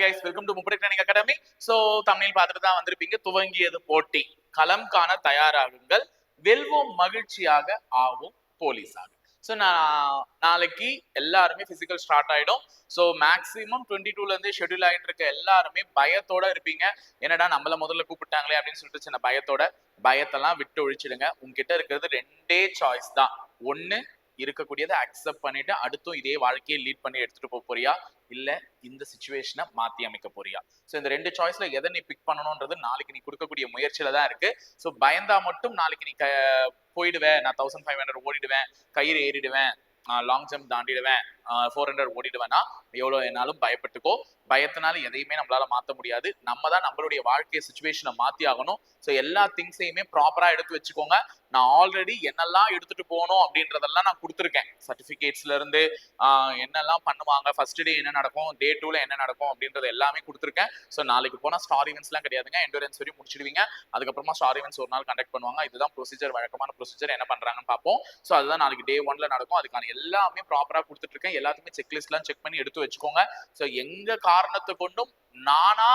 guys, welcome to முப்படை training academy. So Tamil பார்த்துட்டு தான் வந்திருப்பீங்க. துவங்கியது போட்டி, களம் காண தயாராகுங்கள், வெல்வோம் மகிழ்ச்சியாக ஆவும் போலீஸாக. ஸோ நாளைக்கு எல்லாருமே பிசிக்கல் ஸ்டார்ட் ஆயிடும். ஸோ மேக்ஸிமம் 22ல இருந்தே ஷெட்யூல் ஆகிட்டு இருக்க எல்லாருமே பயத்தோட இருப்பீங்க. என்னடா நம்மள முதல்ல கூப்பிட்டாங்களே அப்படின்னு சொல்லிட்டு சின்ன பயத்தெல்லாம் விட்டு ஒழிச்சிடுங்க. உங்ககிட்ட இருக்கிறது ரெண்டே சாய்ஸ் தான். ஒன்னு இருக்கக்கூடியதை அக்செப்ட் பண்ணிட்டு அடுத்தும் இதே வாழ்க்கையை லீட் பண்ணி எடுத்துட்டு போறியா, இல்ல இந்த சிச்சுவேஷனை மாத்தி அமைக்க போறியா? சோ இந்த ரெண்டு சாய்ஸ்ல எதை நீ பிக் பண்ணணும்ன்றது நாளைக்கு நீ கொடுக்கக்கூடிய முயற்சியில தான் இருக்கு. சோ பயந்தா மட்டும் நாளைக்கு நீ போயிடுவேன், நான் 1500 ஓடிடுவேன், கயிறு ஏறிடுவேன், லாங் ஜம்ப் தாண்டிடுவேன், 400 ஓடிடுவேன்னா எவ்வளவு என்னாலும் பயப்பட்டுக்கோ. பயத்தினால எதையுமே நம்மளால மாற்ற முடியாது. நம்ம தான் நம்மளுடைய வாழ்க்கை சுச்சுவேஷனை மாத்தி ஆகணும். ஸோ எல்லா திங்ஸையுமே ப்ராப்பரா எடுத்து வச்சுக்கோங்க. நான் ஆல்ரெடி என்னெல்லாம் எடுத்துட்டு போகணும் அப்படின்றதெல்லாம் நான் கொடுத்துருக்கேன். சர்டிபிகேட்ஸ்ல இருந்து என்னெல்லாம் பண்ணுவாங்க, ஃபர்ஸ்ட் டே என்ன நடக்கும், டே 2ல என்ன நடக்கும் அப்படின்றது எல்லாமே கொடுத்துருக்கேன். ஸோ நாளைக்கு போனா ஸ்டார் ஈவெண்ட்ஸ்லாம் கிடையாதுங்க, எண்டூரன்ஸ் வரையும் முடிச்சிடுவீங்க. அதுக்கப்புறமா ஸ்டார் ஈவெண்ட்ஸ் ஒரு நாள் கண்டக்ட் பண்ணுவாங்க. இதுதான் ப்ரொசீஜர், வழக்கமான ப்ரொசீஜர். என்ன பண்றாங்கன்னு பார்ப்போம். ஸோ அதுதான் நாளைக்கு டே 1ல நடக்கும். அதுக்கான எல்லாமே ப்ராப்பரா கொடுத்துட்டு இருக்கேன். எல்லாத்துக்குமே செக்லிஸ்ட்லாம் செக் பண்ணி எடுத்து வச்சுக்கோங்க. ஸோ எங்க காரணத்தை கொண்டும் நானா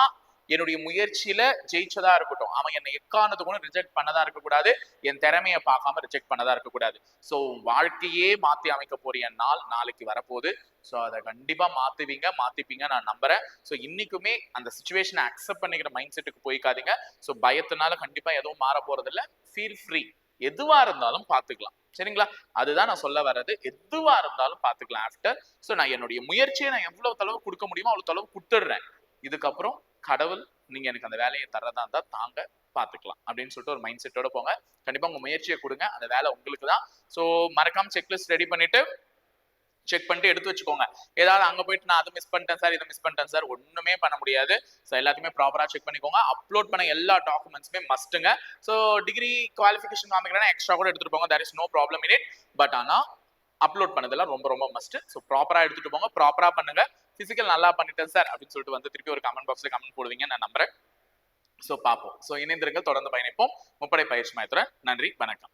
என்னுடைய முயற்சியில ஜெயிச்சதா இருக்கட்டும், அவன் என்னை எக்காரணத்தை கொண்டு ரிஜெக்ட் பண்ணதா இருக்கக்கூடாது, என் திறமையை பார்க்காம ரிஜெக்ட் பண்ணதா இருக்கக்கூடாது. ஸோ வாழ்க்கையே மாத்தி அமைக்க போறிய நாள் நாளைக்கு வரப்போகுது. ஸோ அதை கண்டிப்பா மாத்திப்பீங்க நான் நம்புறேன். ஸோ இன்னைக்குமே அந்த சுச்சுவேஷனை அக்செப்ட் பண்ணிக்கிற மைண்ட் செட்டுக்கு போய்க்காதீங்க. ஸோ பயத்தினால கண்டிப்பா எதுவும் மாற போறது இல்லை. ஃபீல் ஃப்ரீ, எதுவா இருந்தாலும் பாத்துக்கலாம். சரிங்களா? அதுதான் நான் சொல்ல வர்றது. எதுவா இருந்தாலும் பாத்துக்கலாம் ஆஃப்டர். ஸோ நான் என்னுடைய முயற்சியை நான் எவ்வளவு தளவு கொடுக்க முடியுமோ அவ்வளவு தளவு கொடுத்துடுறேன். இதுக்கப்புறம் கடவுள் நீங்க எனக்கு அந்த வேலையை தர்றதா இருந்தா தாங்க, பாத்துக்கலாம் அப்படின்னு சொல்லிட்டு ஒரு மைண்ட் செட்டோட போங்க. கண்டிப்பா உங்க முயற்சியை கொடுங்க, அந்த வேலை உங்களுக்கு தான். ஸோ மறக்காம செக்லிஸ்ட் ரெடி பண்ணிட்டு செக் பண்ணிட்டு எடுத்து வச்சுக்கோங்க. ஏதாவது அங்க போயிட்டு நான் அதை மிஸ் பண்ணிட்டேன் சார், இதை மிஸ் பண்ணிட்டேன் சார், ஒண்ணுமே பண்ண முடியாது. ஸோ எல்லாத்தையுமே ப்ராப்பரா செக் பண்ணிக்கோங்க. அப்லோட் பண்ண எல்லா டாக்குமெண்ட்ஸுமே மஸ்ட்டுங்க. ஸோ டிகிரி குவாலிஃபிகேஷன் காமிக்கிறேன்னா எக்ஸ்ட்ரா கூட எடுத்துட்டு போங்க, there is no problem in it. But ஆனா அப்லோட் பண்ணதெல்லாம் ரொம்ப மஸ்ட். ஸோ ப்ராப்பரா எடுத்துட்டு போங்க, ப்ராப்பரா பண்ணுங்க. பிசிக்கல் நல்லா பண்ணிட்டேன் சார் அப்படின்னு சொல்லிட்டு வந்து திருப்பி ஒரு கமெண்ட் பாக்ஸ்ல கமெண்ட் போடுவீங்க, நான் நம்புறேன். ஸோ பார்ப்போம். ஸோ இணைந்திருங்கள், தொடர்ந்து பயணிப்போம். முப்படை பயிற்சி மையத்துடன். நன்றி, வணக்கம்.